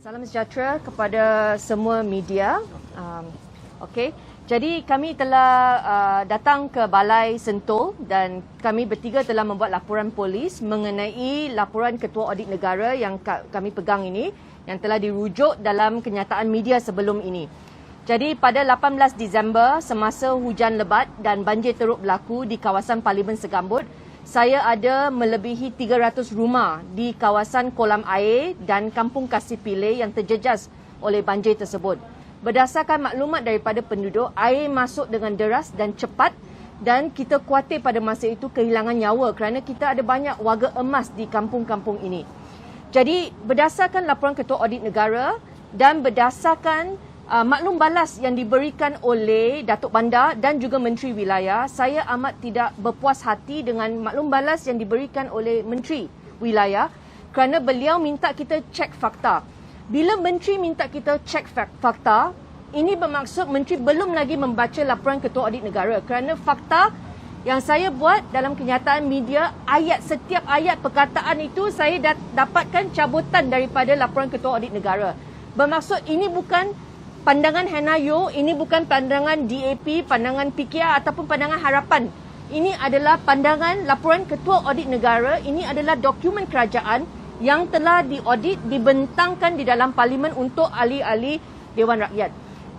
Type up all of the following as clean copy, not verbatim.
Salam sejahtera kepada semua media. Okey, jadi kami telah datang ke Balai Sentul dan kami bertiga telah membuat laporan polis mengenai laporan Ketua Audit Negara yang kami pegang ini yang telah dirujuk dalam kenyataan media sebelum ini. Jadi pada 18 Disember semasa hujan lebat dan banjir teruk berlaku di kawasan Parlimen Segambut, saya ada melebihi 300 rumah di kawasan kolam air dan Kampung Kasih Pilih yang terjejas oleh banjir tersebut. Berdasarkan maklumat daripada penduduk, air masuk dengan deras dan cepat dan kita khawatir pada masa itu kehilangan nyawa kerana kita ada banyak warga emas di kampung-kampung ini. Jadi berdasarkan laporan Ketua Audit Negara dan berdasarkan maklum balas yang diberikan oleh Datuk Bandar dan juga Menteri Wilayah, saya amat tidak berpuas hati dengan maklum balas yang diberikan oleh Menteri Wilayah kerana beliau minta kita cek fakta. Bila Menteri minta kita cek fakta, ini bermaksud Menteri belum lagi membaca laporan Ketua Audit Negara kerana fakta yang saya buat dalam kenyataan media, setiap ayat perkataan itu saya dapatkan cabutan daripada laporan Ketua Audit Negara. Bermaksud ini bukan pandangan Hannah Yeoh, ini bukan pandangan DAP, pandangan PKR ataupun pandangan harapan. Ini adalah pandangan laporan Ketua Audit Negara, ini adalah dokumen kerajaan yang telah diaudit, dibentangkan di dalam Parlimen untuk ahli-ahli Dewan Rakyat.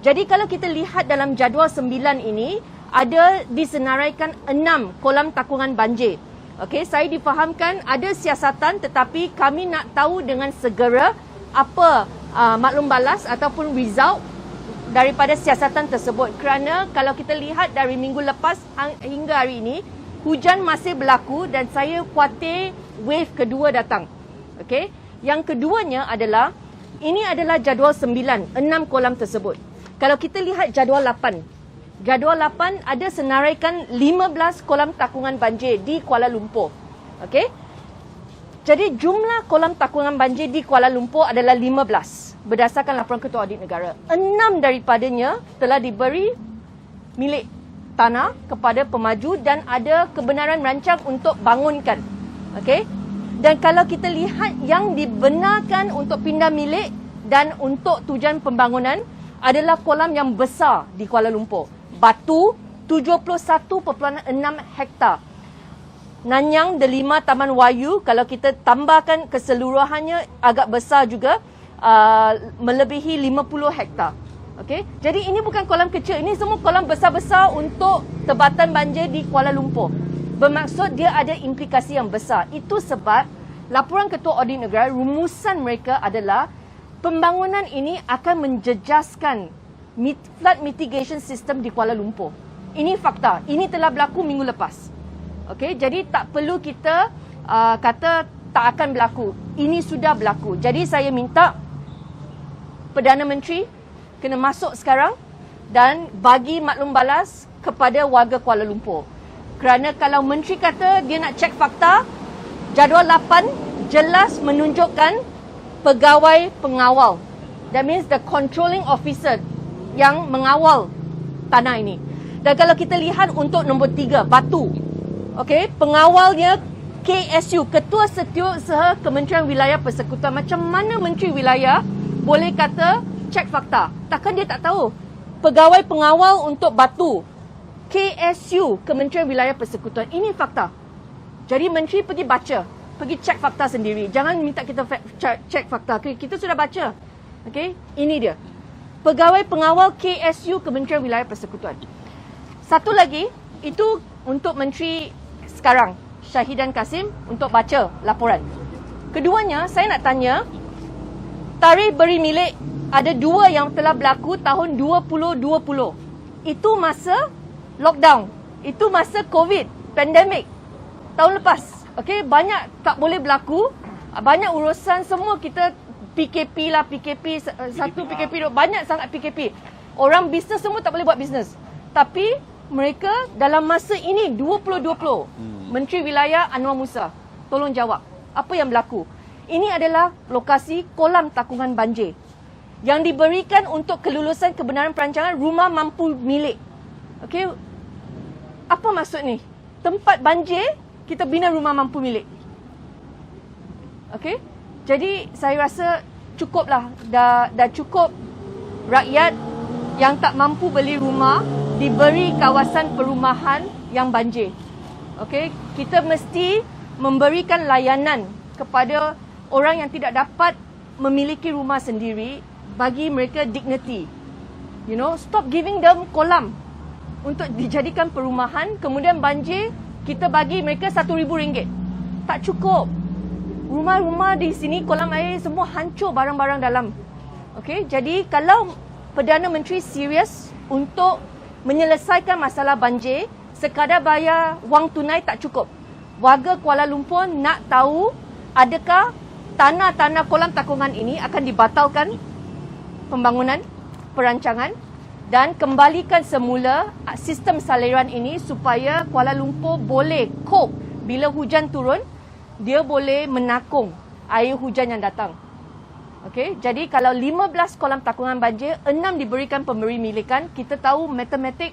Jadi kalau kita lihat dalam jadual 9 ini, ada disenaraikan 6 kolam takungan banjir. Okey, saya difahamkan ada siasatan tetapi kami nak tahu dengan segera apa maklum balas ataupun result daripada siasatan tersebut kerana kalau kita lihat dari minggu lepas hingga hari ini hujan masih berlaku dan saya khawatir wave kedua datang. Okey, yang keduanya adalah ini adalah jadual 9, 6 kolam tersebut. Kalau kita lihat jadual 8 ada senaraikan 15 kolam takungan banjir di Kuala Lumpur. Okey, jadi jumlah kolam takungan banjir di Kuala Lumpur adalah 15 berdasarkan laporan Ketua Audit Negara. 6 daripadanya telah diberi milik tanah kepada pemaju dan ada kebenaran merancang untuk bangunkan. Okey? Dan kalau kita lihat yang dibenarkan untuk pindah milik dan untuk tujuan pembangunan adalah kolam yang besar di Kuala Lumpur. Batu 71.6 hektar. Nanyang Delima Taman Wayu, kalau kita tambahkan keseluruhannya agak besar juga, melebihi 50 hektar. Okey, jadi ini bukan kolam kecil, ini semua kolam besar-besar untuk tebatan banjir di Kuala Lumpur. Bermaksud dia ada implikasi yang besar. Itu sebab laporan Ketua Audit Negara, rumusan mereka adalah pembangunan ini akan menjejaskan flood mitigation system di Kuala Lumpur. Ini fakta, ini telah berlaku minggu lepas. Okey, jadi tak perlu kita kata tak akan berlaku. Ini sudah berlaku. Jadi saya minta Perdana Menteri kena masuk sekarang dan bagi maklum balas kepada warga Kuala Lumpur. Kerana kalau Menteri kata dia nak cek fakta, jadual 8 jelas menunjukkan pegawai pengawal. That means the controlling officer yang mengawal tanah ini. Dan kalau kita lihat untuk nombor 3, Batu. Okey, pengawalnya KSU, Ketua Setiausaha Kementerian Wilayah Persekutuan. Macam mana Menteri Wilayah boleh kata cek fakta? Takkan dia tak tahu? Pegawai pengawal untuk Batu, KSU, Kementerian Wilayah Persekutuan. Ini fakta. Jadi Menteri pergi baca, pergi cek fakta sendiri. Jangan minta kita cek fakta. Kita sudah baca. Okey, ini dia. Pegawai pengawal KSU, Kementerian Wilayah Persekutuan. Satu lagi, itu untuk Menteri sekarang, Syahidan Kasim, untuk baca laporan. Keduanya, saya nak tanya, tarikh beri milik ada 2 yang telah berlaku tahun 2020. Itu masa lockdown. Itu masa COVID, pandemik. Tahun lepas. Okey, banyak tak boleh berlaku. Banyak urusan semua kita PKP lah, PKP, satu PKP, banyak sangat PKP. Orang bisnes semua tak boleh buat bisnes. Tapi mereka dalam masa ini 2020, Menteri Wilayah Anwar Musa, tolong jawab. Apa yang berlaku? Ini adalah lokasi kolam takungan banjir yang diberikan untuk kelulusan kebenaran perancangan rumah mampu milik. Okey, apa maksud ni? Tempat banjir, kita bina rumah mampu milik. Okey, jadi saya rasa cukuplah. Dah cukup rakyat yang tak mampu beli rumah diberi kawasan perumahan yang banjir. Okey, kita mesti memberikan layanan kepada orang yang tidak dapat memiliki rumah sendiri, bagi mereka dignity. You know, stop giving them kolam untuk dijadikan perumahan, kemudian banjir, kita bagi mereka RM1,000. Tak cukup. Rumah-rumah di sini, kolam air semua hancur barang-barang dalam. Okey, jadi kalau Perdana Menteri serius untuk menyelesaikan masalah banjir, sekadar bayar wang tunai tak cukup. Warga Kuala Lumpur nak tahu adakah tanah-tanah kolam takungan ini akan dibatalkan pembangunan, perancangan dan kembalikan semula sistem saliran ini supaya Kuala Lumpur boleh cope bila hujan turun, dia boleh menakung air hujan yang datang. Okey, jadi kalau 15 kolam takungan banjir, 6 diberikan pemberi milikan, kita tahu matematik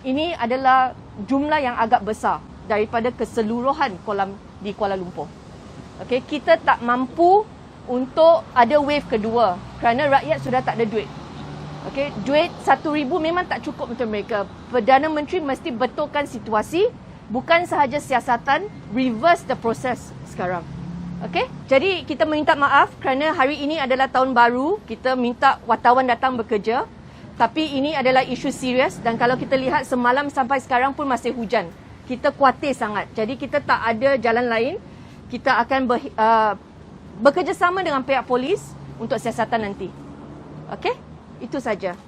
ini adalah jumlah yang agak besar daripada keseluruhan kolam di Kuala Lumpur. Okey, kita tak mampu untuk ada wave kedua kerana rakyat sudah tak ada duit. Okey, duit RM1,000 memang tak cukup untuk mereka. Perdana Menteri mesti betulkan situasi, bukan sahaja siasatan, reverse the process sekarang. Okey, jadi kita minta maaf kerana hari ini adalah tahun baru, kita minta wartawan datang bekerja. Tapi ini adalah isu serius dan kalau kita lihat semalam sampai sekarang pun masih hujan. Kita khawatir sangat. Jadi kita tak ada jalan lain. Kita akan bekerjasama dengan pihak polis untuk siasatan nanti. Okey? Itu saja.